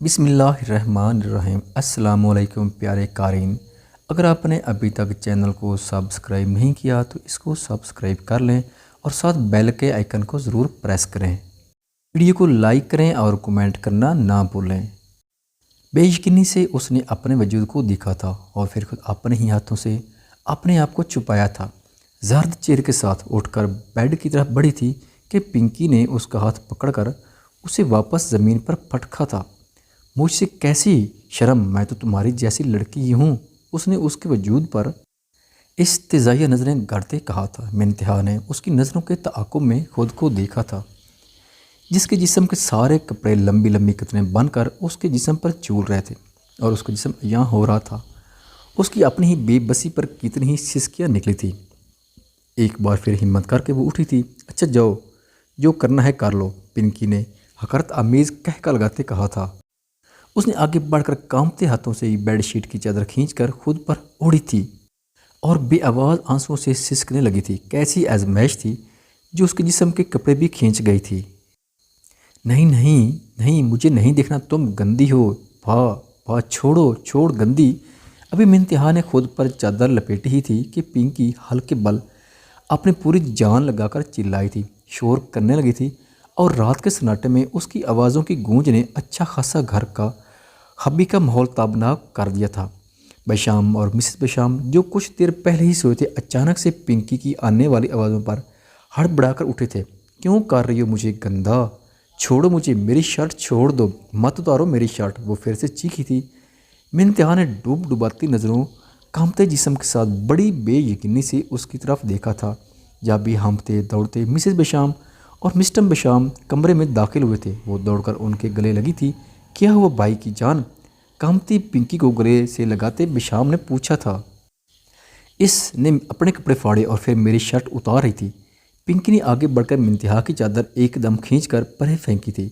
بسم اللہ الرحمن الرحیم۔ السلام علیکم پیارے قارئین، اگر آپ نے ابھی تک چینل کو سبسکرائب نہیں کیا تو اس کو سبسکرائب کر لیں اور ساتھ بیل کے آئیکن کو ضرور پریس کریں۔ ویڈیو کو لائک کریں اور کمنٹ کرنا نہ بھولیں۔ بے یقینی سے اس نے اپنے وجود کو دیکھا تھا اور پھر خود اپنے ہی ہاتھوں سے اپنے آپ کو چھپایا تھا۔ زرد چہرے کے ساتھ اٹھ کر بیڈ کی طرف بڑھی تھی کہ پنکی نے اس کا ہاتھ پکڑ کر اسے واپس زمین پر پٹکا تھا۔ مجھ سے کیسی شرم، میں تو تمہاری جیسی لڑکی ہی ہوں، اس نے اس کے وجود پر استہزائیہ نظریں گاڑتے کہا تھا۔ منتہا نے اس کی نظروں کے تعاقب میں خود کو دیکھا تھا، جس کے جسم کے سارے کپڑے لمبی لمبی قطریں بن کر اس کے جسم پر چول رہے تھے اور اس کا جسم عیاں ہو رہا تھا۔ اس کی اپنی ہی بے بسی پر کتنی ہی سسکیاں نکلی تھی۔ ایک بار پھر ہمت کر کے وہ اٹھی تھی۔ اچھا جاؤ، جو کرنا ہے کر لو، پنکی نے حقارت آمیز کہکا لگاتے کہا تھا۔ اس نے آگے بڑھ کر کانپتے ہاتھوں سے بیڈ شیٹ کی چادر کھینچ کر خود پر اوڑھی تھی اور بے آواز آنسوؤں سے سسکنے لگی تھی۔ کیسی آزمائش تھی جو اس کے جسم کے کپڑے بھی کھینچ گئی تھی۔ نہیں نہیں نہیں، مجھے نہیں دیکھنا، تم گندی ہو، واہ چھوڑ گندی۔ ابھی منتہا نے خود پر چادر لپیٹی ہی تھی کہ پنکی ہلکے بل اپنی پوری جان لگا کر چلائی تھی، شور کرنے لگی تھی اور رات کے سناٹے میں اس کی آوازوں کی گونج نے اچھا خاصا گھر کا حبی کا ماحول تابناک کر دیا تھا۔ بشام اور مسز بشام جو کچھ دیر پہلے ہی سوئے تھے، اچانک سے پنکی کی آنے والی آوازوں پر ہڑبڑا کر اٹھے تھے۔ کیوں کر رہی ہو مجھے گندا؟ چھوڑو مجھے، میری شرٹ چھوڑ دو، مت اتارو میری شرٹ، وہ پھر سے چیخی تھی۔ منتہا نے ڈوباتی نظروں کانپتے جسم کے ساتھ بڑی بے یقینی سے اس کی طرف دیکھا تھا۔ جب بھی ہانپتے دوڑتے مسز بشام اور مسٹر بشام کمرے میں داخل ہوئے تھے، وہ دوڑ کر ان کے گلے لگی تھی۔ کیا ہوا بھائی کی جان؟ کانپتی پنکی کو گلے سے لگاتے بشام نے پوچھا تھا۔ اس نے اپنے کپڑے پھاڑے اور پھر میری شرٹ اتار رہی تھی۔ پنکی نے آگے بڑھ کر منتہا کی چادر ایک دم کھینچ کر پرے پھینکی تھی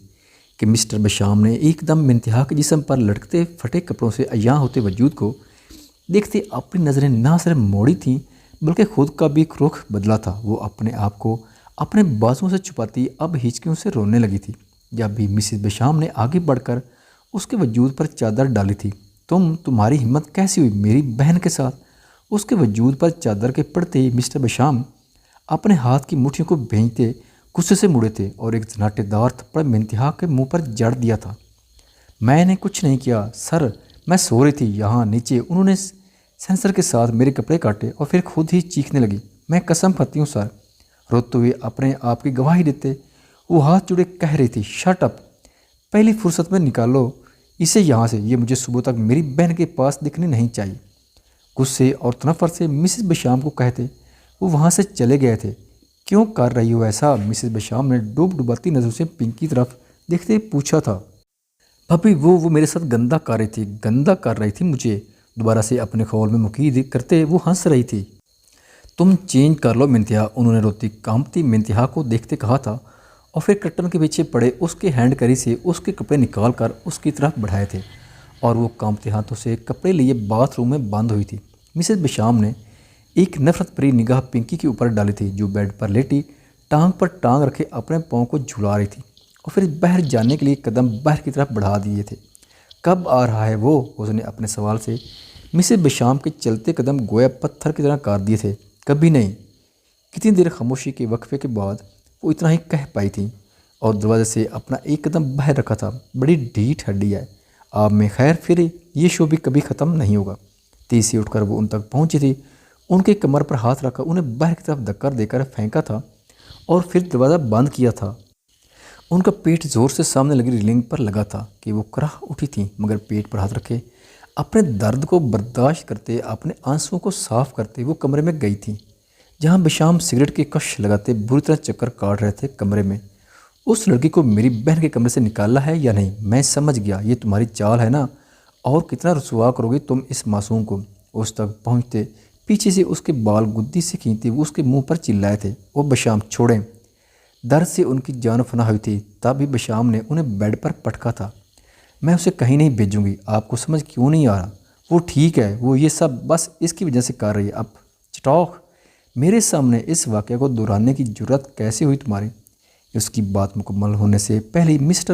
کہ مسٹر بشام نے ایک دم منتہا کے جسم پر لٹکتے پھٹے کپڑوں سے عیاں ہوتے وجود کو دیکھتے اپنی نظریں نہ صرف موڑی تھیں بلکہ خود کا بھی رخ بدلا تھا۔ وہ اپنے آپ کو اپنے بازوؤں سے چھپاتی اب ہچکیوں سے رونے لگی تھی۔ جب بھی مسز بشام نے آگے بڑھ کر اس کے وجود پر چادر ڈالی تھی۔ تمہاری ہمت کیسی ہوئی میری بہن کے ساتھ؟ اس کے وجود پر چادر کے پڑتے ہی مسٹر بشام اپنے ہاتھ کی مٹھیوں کو بھینچتے غصے سے مڑے تھے اور ایک زناٹے دار تھپڑ منتہا کے منہ پر جڑ دیا تھا۔ میں نے کچھ نہیں کیا سر، میں سو رہی تھی یہاں نیچے، انہوں نے سینسر کے ساتھ میرے کپڑے کاٹے اور پھر خود ہی چیخنے لگی۔ میں قسم کھاتی ہوں سر، روتے ہوئے اپنے آپ کی گواہی دیتے وہ ہاتھ جڑے کہہ رہی تھی۔ شٹ اپ، پہلی فرصت میں نکالو اسے یہاں سے، یہ مجھے صبح تک میری بہن کے پاس دکھنی نہیں چاہیے۔ غصے اور تنفر سے مسز بشام کو کہتے وہ وہاں سے چلے گئے تھے۔ کیوں کر رہی ہو ایسا؟ مسز بشام نے ڈوباتی نظروں سے پنکی طرف دیکھتے پوچھا تھا۔ بھابی وہ میرے ساتھ گندا کر رہی تھی مجھے، دوبارہ سے اپنے خول میں مقید کرتے وہ ہنس رہی تھی۔ تم چینج کر لو منتہا، انہوں نے روتی کانپتی منتہا کو دیکھتے کہا تھا اور پھر کرٹن کے پیچھے پڑے اس کے ہینڈ کری سے اس کے کپڑے نکال کر اس کی طرف بڑھائے تھے اور وہ کانپتے ہاتھوں سے کپڑے لیے باتھ روم میں بند ہوئی تھی۔ مسز بشام نے ایک نفرت بھری نگاہ پنکی کے اوپر ڈالی تھی جو بیڈ پر لیٹی ٹانگ پر ٹانگ رکھے اپنے پاؤں کو جھلا رہی تھی اور پھر باہر جانے کے لیے قدم باہر کی طرف بڑھا دیے تھے۔ کب آ رہا ہے وہ؟ اس نے اپنے سوال سے مسز بشام کے چلتے قدم گویا پتھر کی طرح کاٹ دیے تھے۔ کبھی نہیں۔ کتنی دیر خاموشی کے وقفے کے بعد وہ اتنا ہی کہہ پائی تھی اور دروازے سے اپنا ایک قدم باہر رکھا تھا۔ بڑی ڈھیٹ ہڈی ہے، آپ میں خیر پھر یہ شو بھی کبھی ختم نہیں ہوگا۔ تیز سے اٹھ کر وہ ان تک پہنچی تھی، ان کے کمر پر ہاتھ رکھا انہیں باہر کی طرف دھکا دے کر پھینکا تھا اور پھر دروازہ بند کیا تھا۔ ان کا پیٹ زور سے سامنے لگی ریلنگ پر لگا تھا کہ وہ کراہ اٹھی تھیں، مگر پیٹ پر ہاتھ رکھے اپنے درد کو برداشت کرتے اپنے آنسوؤں کو صاف کرتے وہ کمرے میں گئی تھی جہاں بشام سگریٹ کی کش لگاتے بری طرح چکر کاٹ رہے تھے۔ کمرے میں اس لڑکی کو میری بہن کے کمرے سے نکالا ہے یا نہیں؟ میں سمجھ گیا یہ تمہاری چال ہے نا، اور کتنا رسوا کرو گی تم اس معصوم کو؟ اس تک پہنچتے پیچھے سے اس کے بال گدی سے کھینچتے وہ اس کے منہ پر چلائے تھے۔ وہ بشام چھوڑیں، درد سے ان کی جان فنا ہوئی تھی۔ تب ہی بشام نے انہیں بیڈ پر پٹکا تھا۔ میں اسے کہیں نہیں بھیجوں گی، آپ کو سمجھ کیوں نہیں آ رہا؟ وہ ٹھیک ہے، وہ یہ سب بس اس کی وجہ سے کر رہی ہے۔ اب چٹاخ، میرے سامنے اس واقعہ کو دہرانے کی جرت کیسے ہوئی تمہاری؟ اس کی بات مکمل ہونے سے پہلے مسٹر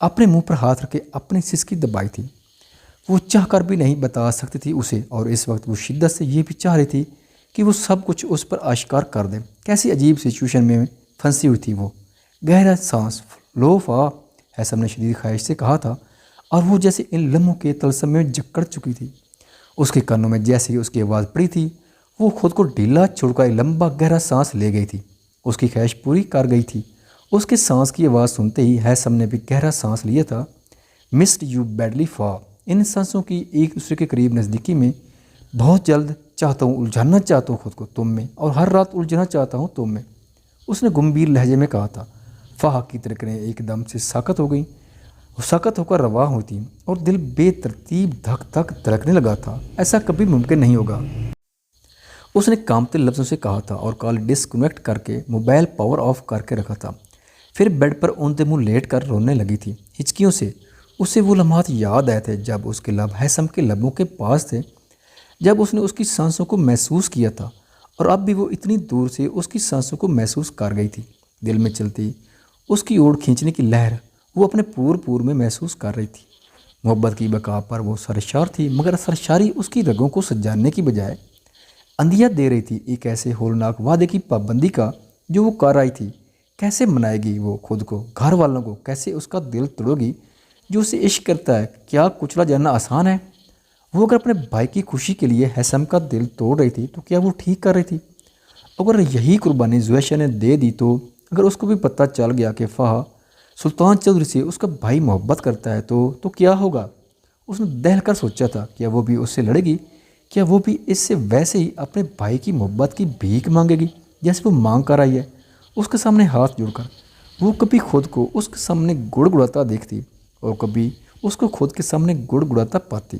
اپنے منہ پر ہاتھ رکھے اپنی سسکی دبائی تھی۔ وہ چاہ کر بھی نہیں بتا سکتی تھی اسے، اور اس وقت وہ شدت سے یہ بھی چاہ رہی تھی کہ وہ سب کچھ اس پر آشکار کر دے۔ کیسی عجیب سچویشن میں پھنسی ہوئی تھی وہ۔ گہرا سانس لو فا، ہیثم نے شدید خواہش سے کہا تھا، اور وہ جیسے ان لمحوں کے طلسم میں جکڑ چکی تھی۔ اس کے کانوں میں جیسے ہی اس کی آواز پڑی تھی، وہ خود کو ڈھیلا چھوڑ کر لمبا گہرا سانس لے گئی تھی۔ اس کی خواہش پوری کر گئی تھی۔ اس کے سانس کی آواز سنتے ہی ہیثم نے بھی گہرا سانس لیا تھا۔ مسڈ یو بیڈلی فا، ان سانسوں کی ایک دوسرے کے قریب نزدیکی میں بہت جلد چاہتا ہوں، الجھانا چاہتا ہوں خود کو تم میں، اور ہر رات الجھنا چاہتا ہوں تم میں، اس نے گمبھیر لہجے میں کہا تھا۔ فہا کی ترکنے ایک دم سے ساکت ہو گئیں، وہ ساکت ہو کر رواں ہوئی تھی، اور دل بے ترتیب دھک دھک دھڑکنے لگا تھا۔ ایسا کبھی ممکن نہیں ہوگا، اس نے کانپتے لفظوں سے کہا تھا، اور کال ڈسکنیکٹ کر کے موبائل پاور آف کر کے رکھا تھا۔ پھر بیڈ پر اونتے منہ لیٹ کر رونے لگی تھی۔ ہچکیوں سے اسے وہ لمحات یاد آئے تھے جب اس کے لب ہیثم کے لبوں کے پاس تھے، جب اس نے اس کی سانسوں کو محسوس کیا تھا، اور اب بھی وہ اتنی دور سے اس کی سانسوں کو محسوس کر گئی تھی۔ دل میں چلتی اس کی اوڑ کھینچنے کی لہر وہ اپنے پور میں محسوس کر رہی تھی۔ محبت کی بقا پر وہ سرشار تھی، مگر سرشاری اس کی رگوں کو سجانے کی بجائے اندھیا دے رہی تھی ایک ایسے ہولناک وعدے کی پابندی کا جو وہ کر آئی تھی۔ کیسے منائے گی وہ خود کو، گھر والوں کو؟ کیسے اس کا دل توڑے گی جو اسے عشق کرتا ہے؟ کیا کچلا جانا آسان ہے؟ وہ اگر اپنے بھائی کی خوشی کے لیے ہیثم کا دل توڑ رہی تھی تو کیا وہ ٹھیک کر رہی تھی؟ اگر یہی قربانی زویشہ نے دے دی تو، اگر اس کو بھی پتہ چل گیا کہ فہا سلطان چودھری سے اس کا بھائی محبت کرتا ہے تو کیا ہوگا؟ اس نے دہل کر سوچا تھا، کیا وہ بھی اس سے لڑے گی؟ کیا وہ بھی اس سے ویسے ہی اپنے بھائی کی محبت کی بھیک مانگے گی جیسے وہ مانگ کر آئی ہے؟ اس کے سامنے ہاتھ جوڑ کر وہ کبھی خود کو اس کے سامنے گڑ گڑاتا دیکھتی، اور کبھی اس کو خود کے سامنے گڑ گڑاتا پاتی۔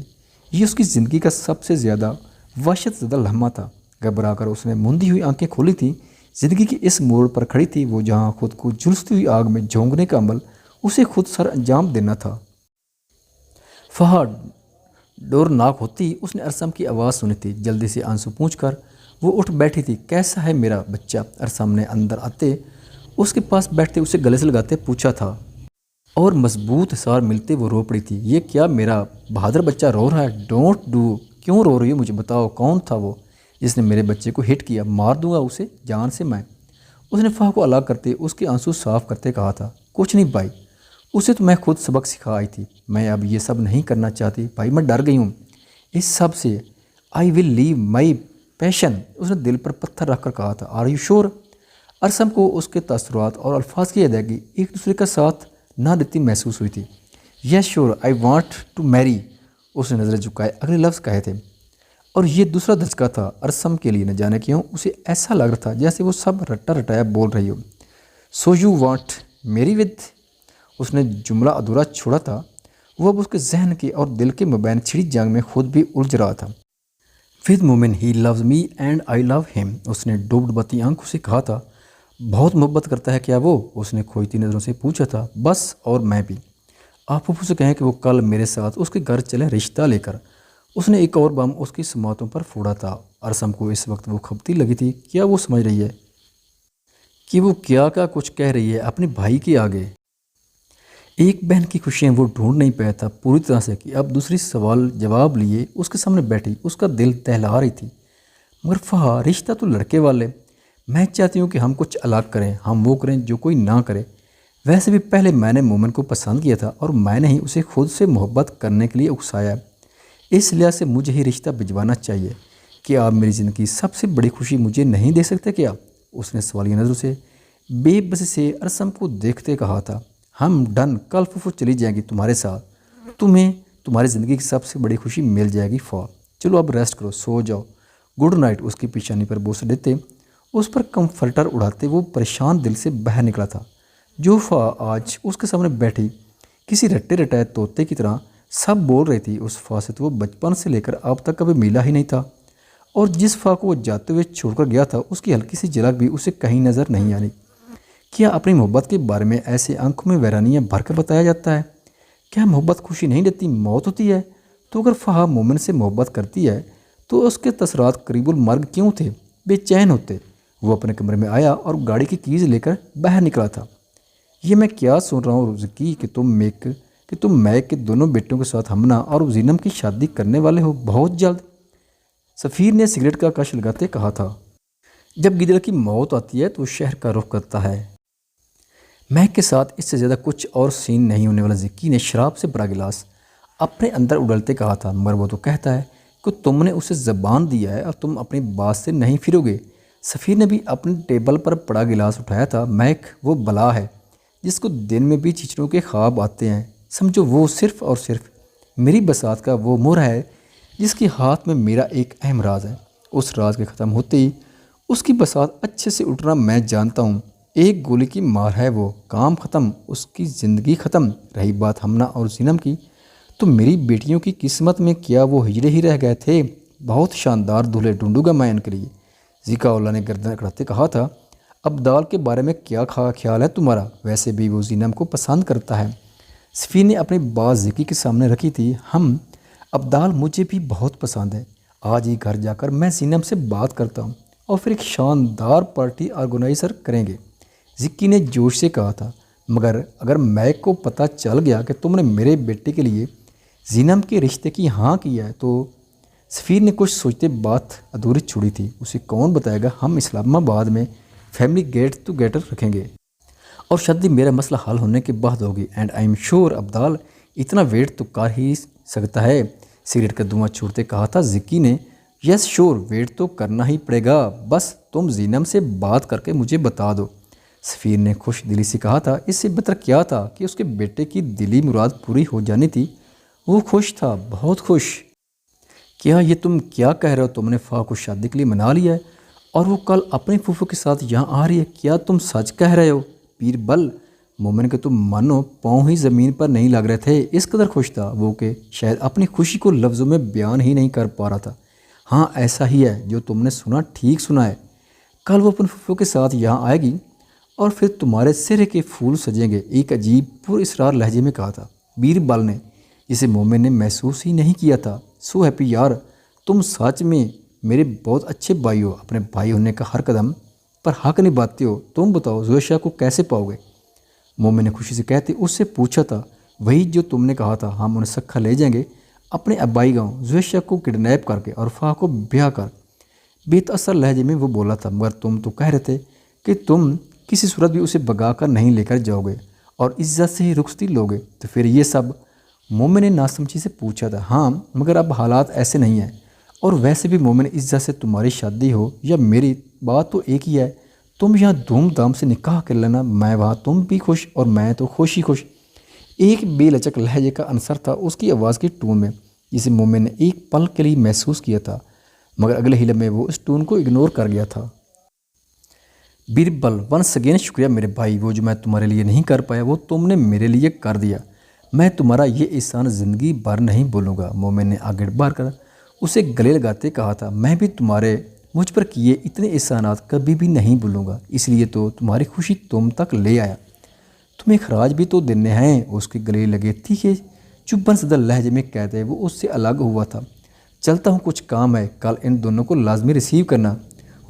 یہ اس کی زندگی کا سب سے زیادہ وحشت زدہ لمحہ تھا۔ گھبرا کر اس نے موندی ہوئی آنکھیں کھولی تھیں۔ زندگی کے اس موڑ پر کھڑی تھی وہ جہاں خود کو جھلستی ہوئی آگ میں جھونکنے کا عمل اسے خود سر انجام دینا تھا۔ فہا ڈور ناک ہوتی اس نے ارسم کی آواز سنی تھی۔ جلدی سے آنسو پونچھ کر وہ اٹھ بیٹھی تھی۔ کیسا ہے میرا بچہ؟ ارسم نے اندر آتے اس کے پاس بیٹھتے اسے گلے سے لگاتے پوچھا تھا، اور مضبوط حصار ملتے وہ رو پڑی تھی۔ یہ کیا میرا بہادر بچہ رو رہا ہے؟ ڈونٹ ڈو، کیوں رو رہی ہو؟ مجھے بتاؤ، کون تھا وہ جس نے میرے بچے کو ہٹ کیا؟ مار دوں گا اسے جان سے میں۔ اس نے فہا کو الگ کرتے اس کے آنسو صاف کرتے کہا تھا، کچھ نہیں بھائی، اسے تو میں خود سبق سکھا آئی تھی۔ میں اب یہ سب نہیں کرنا چاہتی بھائی، میں ڈر گئی ہوں اس سب سے۔ آئی ول لیو مائی پیشن، اس نے دل پر پتھر رکھ کر کہا تھا۔ آر یو شور؟ ارسم کو اس کے تاثرات اور الفاظ کی ادائیگی ایک دوسرے کا ساتھ نہ دیتی محسوس ہوئی تھی۔ یس شور، آئی وانٹ ٹو میری، اس نے نظریں جھکائے اگلے لفظ کہے تھے، اور یہ دوسرا دھچکا تھا ارسم کے لیے۔ نہ جانے کیوں اسے ایسا لگ رہا تھا جیسے وہ سب رٹا رٹایا بول رہی ہو۔ سو یو وانٹ میری ود، اس نے جملہ ادھورا چھوڑا تھا۔ وہ اب اس کے ذہن کے اور دل کے مابین چھڑی جنگ میں خود بھی الجھ رہا تھا۔ ود مومن ہی لوز می اینڈ آئی لو ہم، اس نے ڈوب ڈباتی آنکھوں سے کہا تھا۔ بہت محبت کرتا ہے کیا وہ؟ اس نے کھوجتی نظروں سے پوچھا تھا۔ بس، اور میں بھی۔ آپ پھوپھو سے کہیں کہ وہ کل میرے ساتھ اس کے گھر چلیں رشتہ لے کر۔ اس نے ایک اور بم اس کی سماعتوں پر پھوڑا تھا۔ ارسم کو اس وقت وہ کھپتی لگی تھی۔ کیا وہ سمجھ رہی ہے کہ وہ کیا کچھ کہہ رہی ہے اپنے بھائی کے آگے؟ ایک بہن کی خوشیاں وہ ڈھونڈ نہیں پایا تھا پوری طرح سے کہ اب دوسری سوال جواب لیے اس کے سامنے بیٹھی اس کا دل دہلا رہی تھی۔ مگر فہا، رشتہ تو لڑکے والے، میں چاہتی ہوں کہ ہم کچھ الگ کریں، ہم وہ کریں جو کوئی نہ کرے۔ ویسے بھی پہلے میں نے مومن کو پسند کیا تھا، اور میں نے ہی اسے خود سے محبت کرنے کے لیے اکسایا۔ اس لحاظ سے مجھے ہی رشتہ بھجوانا چاہیے۔ کہ آپ میری زندگی سب سے بڑی خوشی مجھے نہیں دے سکتے کیا؟ اس نے سوالیہ نظروں سے بے بسی سے ارسم کو دیکھتے کہا تھا۔ ہم ڈن، کل پھوپھو چلی جائیں گی تمہارے ساتھ، تمہیں تمہاری زندگی کی سب سے بڑی خوشی مل جائے گی فا۔ چلو اب ریسٹ کرو، سو جاؤ، گڈ نائٹ۔ اس کی پیشانی پر بوسہ دیتے اس پر کمفرٹر اڑاتے وہ پریشان دل سے باہر نکلا تھا۔ جو فا آج اس کے سامنے بیٹھی کسی رٹے رٹائے طوطے کی طرح سب بول رہی تھی، اس فا سے تو وہ بچپن سے لے کر اب تک کبھی ملا ہی نہیں تھا، اور جس فا کو وہ جاتے ہوئے چھوڑ کر گیا تھا اس کی ہلکی سی جھلک بھی اسے کہیں نظر نہیں آ رہی۔ کیا اپنی محبت کے بارے میں ایسے آنکھوں میں ویرانیاں بھر کر بتایا جاتا ہے؟ کیا محبت خوشی نہیں دیتی، موت ہوتی ہے؟ تو اگر فہا مومن سے محبت کرتی ہے تو اس کے تاثرات قریب المرگ کیوں تھے؟ بے چین ہوتے۔ وہ اپنے کمرے میں آیا اور گاڑی کی کیز لے کر باہر نکلا تھا۔ یہ میں کیا سن رہا ہوں رزکی کہ تم میک کے دونوں بیٹوں کے ساتھ ہمنا اور زینب کی شادی کرنے والے ہو بہت جلد؟ سفیر نے سگریٹ کا کش لگاتے کہا تھا۔ جب گدڑ کی موت آتی ہے تو شہر کا رخ کرتا ہے۔ مہک کے ساتھ اس سے زیادہ کچھ اور سین نہیں ہونے والا۔ ذکی نے شراب سے بڑا گلاس اپنے اندر اڈلتے کہا تھا، مگر وہ تو کہتا ہے کہ تم نے اسے زبان دیا ہے اور تم اپنی بات سے نہیں پھرو گے۔ سفیر نے بھی اپنے ٹیبل پر پڑا گلاس اٹھایا تھا۔ مہک وہ بلا ہے جس کو دن میں بھی چچڑوں کے خواب آتے ہیں۔ سمجھو وہ صرف اور صرف میری بساط کا وہ مہر ہے جس کے ہاتھ میں میرا ایک اہم راز ہے۔ اس راز کے ختم ہوتے ہی اس کی بساط اچھے سے اٹھنا میں جانتا ہوں۔ ایک گولی کی مار ہے وہ، کام ختم، اس کی زندگی ختم۔ رہی بات ہمنا اور زینب کی، تو میری بیٹیوں کی قسمت میں کیا وہ ہجڑے ہی رہ گئے تھے؟ بہت شاندار دولہے ڈھونڈوں گا میں ان کے لیے۔ ذکا اللہ نے گردن اکڑاتے کہا تھا۔ ابدال کے بارے میں کیا خیال ہے تمہارا؟ ویسے بھی وہ زینب کو پسند کرتا ہے۔ سفیر نے اپنی بات ذکی کے سامنے رکھی تھی۔ ابدال مجھے بھی بہت پسند ہے۔ آج ہی گھر جا کر میں زینب سے بات کرتا ہوں اور پھر ایک شاندار پارٹی آرگنائزر کریں گے، ذکی نے جوش سے کہا تھا۔ مگر اگر میک کو پتہ چل گیا کہ تم نے میرے بیٹے کے لیے زینب کے رشتے کی ہاں کیا ہے تو؟ سفیر نے کچھ سوچتے بات ادھوری چھوڑی تھی۔ اسے کون بتائے گا؟ ہم اسلام آباد میں فیملی گیٹ ٹوگیدر رکھیں گے اور شادی میرا مسئلہ حل ہونے کے بعد ہوگی۔ اینڈ آئی ایم شیور ابدال اتنا ویٹ تو کر ہی سکتا ہے، سگریٹ کا دھواں چھوڑتے کہا تھا ذکی نے۔ یس شیور، ویٹ تو کرنا ہی پڑے گا، بس تم زینب سے بات کر کے مجھے بتا دو۔ سفیر نے خوش دلی سے کہا تھا۔ اس سے بہتر کیا تھا کہ اس کے بیٹے کی دلی مراد پوری ہو جانی تھی۔ وہ خوش تھا، بہت خوش۔ کیا یہ تم کیا کہہ رہے ہو؟ تم نے فا کو شادی کے لیے منا لیا ہے اور وہ کل اپنے پھوپھو کے ساتھ یہاں آ رہی ہے؟ کیا تم سچ کہہ رہے ہو؟ بیربل مومن کے تم مانو پاؤں ہی زمین پر نہیں لگ رہے تھے، اس قدر خوش تھا وہ کہ شاید اپنی خوشی کو لفظوں میں بیان ہی نہیں کر پا رہا تھا۔ ہاں ایسا ہی ہے، جو تم نے سنا ٹھیک سنا ہے۔ کل وہ اپنے پھوپھو کے ساتھ یہاں آئے گی اور پھر تمہارے سرے کے پھول سجیں گے، ایک عجیب پر اسرار لہجے میں کہا تھا بیربل نے، جسے مومن نے محسوس ہی نہیں کیا تھا۔ سو ہیپی یار، تم سچ میں میرے بہت اچھے بھائی ہو، اپنے بھائی ہونے کا ہر قدم پر حق نبھاتے ہو۔ تم بتاؤ زویشہ کو کیسے پاؤ گے؟ مومن نے خوشی سے کہتے اس سے پوچھا تھا، وہی جو تم نے کہا تھا، ہم انہیں سکھا لے جائیں گے اپنے ابائی گاؤں، زویشہ کو کڈنیپ کر کے اور فا کو بیاہ کر۔ بے تاثر لہجے میں وہ بولا تھا، مگر تم تو کہہ رہے تھے کہ تم کسی صورت بھی اسے بگا کر نہیں لے کر جاؤ گے اور عزت سے ہی رخصتی لو گے، تو پھر یہ سب؟ مومن نے ناسمجھی سے پوچھا تھا۔ ہاں مگر اب حالات ایسے نہیں ہیں، اور ویسے بھی مومن عزت سے تمہاری شادی ہو یا میری، بات تو ایک ہی ہے۔ تم یہاں دھوم دھام سے نکاح کر لینا، میں وہاں، تم بھی خوش اور میں تو خوش ہی خوش۔ ایک بے لچک لہجے کا عنصر تھا اس کی آواز کی ٹون میں، جسے مومن نے ایک پل کے لیے محسوس کیا تھا، مگر اگلے ہی لمحے وہ اس ٹون کو اگنور کر گیا تھا۔ بیربل ونس اگین شکریہ میرے بھائی، وہ جو میں تمہارے لیے نہیں کر پایا وہ تم نے میرے لیے کر دیا، میں تمہارا یہ احسان زندگی بھر نہیں بھولوں گا۔ مومن نے آگے بڑھ کر اسے گلے لگاتے کہا تھا، میں بھی تمہارے مجھ پر کیے اتنے احسانات کبھی بھی نہیں بھولوں گا، اس لیے تو تمہاری خوشی تم تک لے آیا، تمہیں خراج بھی تو دینے ہیں۔ اس کے گلے لگے تیکھے چبھن زدہ لہجے میں کہتے وہ اس سے الگ ہوا تھا۔ چلتا ہوں، کچھ کام ہے، کل ان دونوں کو لازمی ریسیو کرنا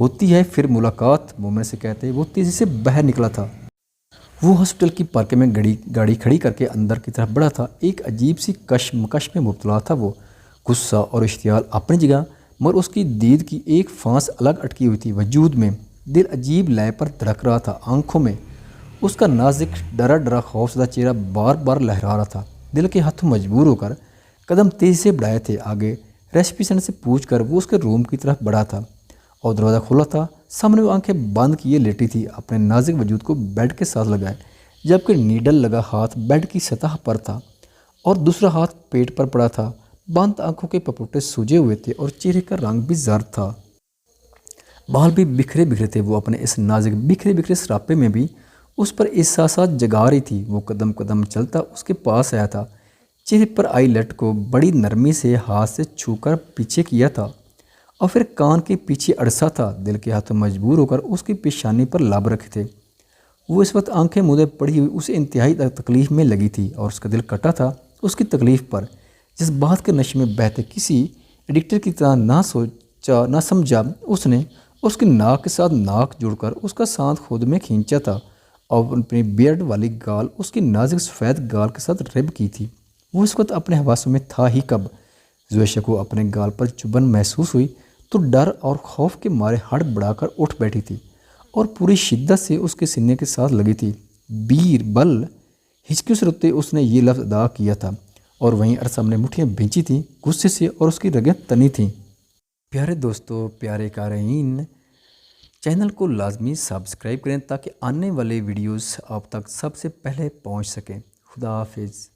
ہوتی ہے، پھر ملاقات، مومن سے کہتے وہ تیزی سے باہر نکلا تھا۔ وہ ہاسپٹل کی پارکنگ میں گاڑی کھڑی کر کے اندر کی طرف بڑھا تھا۔ ایک عجیب سی کشمکش میں مبتلا تھا وہ، غصہ اور اشتعال اپنی جگہ، مگر اس کی دید کی ایک پھانس الگ اٹکی ہوئی تھی وجود میں۔ دل عجیب لے پر دھڑک رہا تھا، آنکھوں میں اس کا نازک ڈرا ڈرا خوفزدہ چہرہ بار بار لہرا رہا تھا۔ دل کے ہاتھوں مجبور ہو کر قدم تیزی سے بڑھائے تھے آگے۔ ریسپشن سے پوچھ کر وہ اس کے روم کی طرف بڑھا تھا اور دروازہ کھولا تھا۔ سامنے وہ آنکھیں بند کیے لیٹی تھی، اپنے نازک وجود کو بیڈ کے ساتھ لگائے، جبکہ نیڈل لگا ہاتھ بیڈ کی سطح پر تھا اور دوسرا ہاتھ پیٹ پر پڑا تھا۔ بند آنکھوں کے پپوٹے سوجے ہوئے تھے اور چہرے کا رنگ بھی زرد تھا، بال بھی بکھرے بکھرے تھے۔ وہ اپنے اس نازک بکھرے بکھرے سراپے میں بھی اس پر احساسات جگا رہی تھی۔ وہ قدم قدم چلتا اس کے پاس آیا تھا، چہرے پر آئی لٹ کو بڑی نرمی سے ہاتھ سے چھو کر پیچھے کیا تھا اور پھر کان کے پیچھے اڑسا تھا۔ دل کے ہاتھوں مجبور ہو کر اس کی پیشانی پر لب رکھے تھے۔ وہ اس وقت آنکھیں مودے پڑی ہوئی اسے انتہائی تکلیف میں لگی تھی اور اس کا دل کٹا تھا اس کی تکلیف پر، جس بات کے نشے میں بہتے کسی ایڈکٹر کی طرح نہ سوچا نہ سمجھا۔ اس نے اس کی ناک کے ساتھ ناک جوڑ کر اس کا سانت خود میں کھینچا تھا اور اپنی بیئرڈ والی گال اس کی نازک سفید گال کے ساتھ رب کی تھی۔ وہ اس وقت اپنے حواسوں میں تھا ہی کب زویشہ کو اپنے گال پر چبھن محسوس ہوئی تو ڈر اور خوف کے مارے ہڑ بڑھا کر اٹھ بیٹھی تھی اور پوری شدت سے اس کے سینے کے ساتھ لگی تھی۔ بیربل! ہچکیوں سے روتے اس نے یہ لفظ ادا کیا تھا اور وہیں ارسم نے مٹھیاں بھینچی تھیں غصے سے اور اس کی رگیں تنی تھیں۔ پیارے دوستو، پیارے قارئین، چینل کو لازمی سبسکرائب کریں تاکہ آنے والے ویڈیوز آپ تک سب سے پہلے پہنچ سکیں۔ خدا حافظ۔